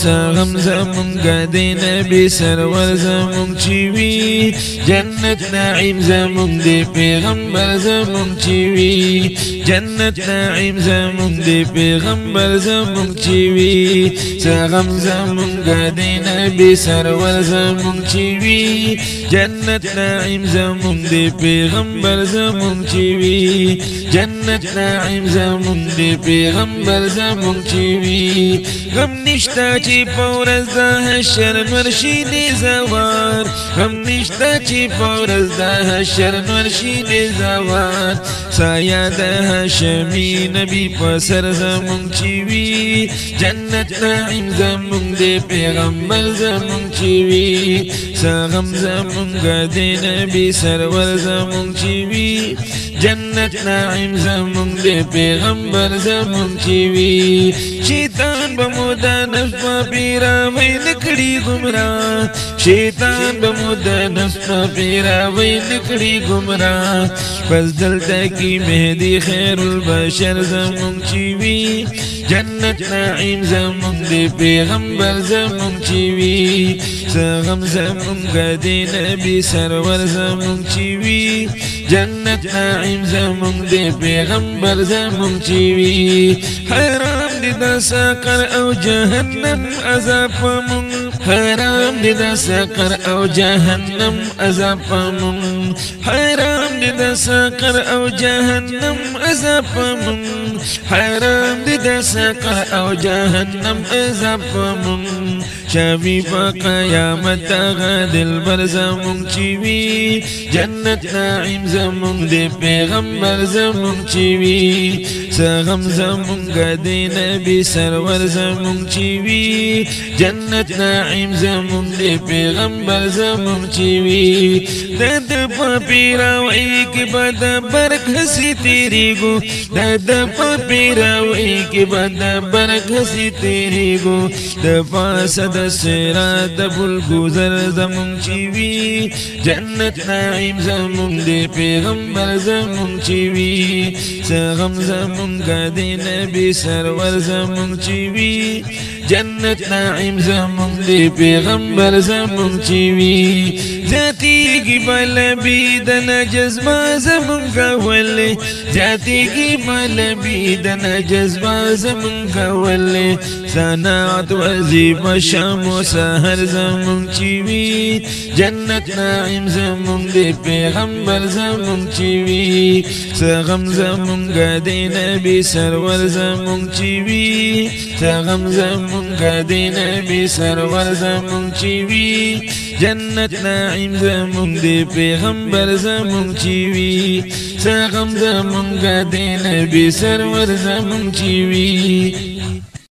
سغم زمونږ د نبی سرور زمونږ چې وي جنت نعیم زمونږ د پیغمبر زمونږ چې وي جنت نعیم زمونږ د پیغمبر زمونږ چې وي سغم زمونږ د نبی سرور زمونږ چې وي جنت نعیم زمونږ د پیغمبر زمونږ چې وي جنت نعیم زمونږ د پیغمبر زمونږ چې وي غم نشته چې په ورځ د حشر نور شي د زوال غم نشته چې په ورځ د حشر نور شي د زوال سایه د هاشمي نبي په سر زمونږ چې وي جنت نعیم زمونږ د پیغمبر زمونږ چې وي سغم زمونږ د نبي سرور زمونږ چې وي جنت نعیم زمونږ د پیغمبر زمونږ چې وي شیطان به مو د نفس په پیراوی نکړي ګمراه شیطان به مو د نفس په پیراوی نکړي ګمراه پس دلته کې مهدي خیر البشر زمونږ چې وي جنت نعیم زمونږ د پیغمبر زمونږ چې وي سغم زمونږ د نبی سرور زمونږ چې وي جنت نعیم زمونږ د پیغمبر زمونږ چې وي حرام دي د سقر او جهنم عذاب مونږ حرام دي د سقر او جهنم عذاب مونږ حرام دي د سقر او جهنم عذاب مونږ حرام دي د سقر او جهنم عذاب مونږ شافي په قیامت هغه دلبر زمونږ چې وي جنت نعیم زمونږ د پیغمبر زمونږ چې وي سغم زمونږ د نبی سرور زمونږ چې وي جنت نعیم زمونږ د پیغمبر زمونږ چې وي د په پیراوی کې به د برګ هسې تېرېږو د په پیراوی کې به د برګ هسې تېرېږو د پاسه د صراط د بلګوزر زمونږ چې وي جنت نعیم زمونږ د پیغمبر زمونږ چې وي سغم زمونږ د نبی سرور زمونږ چې وي جنت نعیم زمونږ د پیغمبر زمونږ چې وي زیاتېږي به لبې د نجذبه زمونږ ولې زیاتېږي به لبې د نجذبه زمونږ ولې صنعت وظیفه شام و سحر زمونږ چې وي جنت نعیم زمونږ د پیغمبر زمونږ چې وي سغم زمونږ د نبی سرور زمونږ چې وي سغم زمونږ د نبی سرور زمونږ چې وي جنت نعیم زمونږ د پیغمبر زمونږ چې وي سغم زمونږ د نبی سرور زمونږ چې وي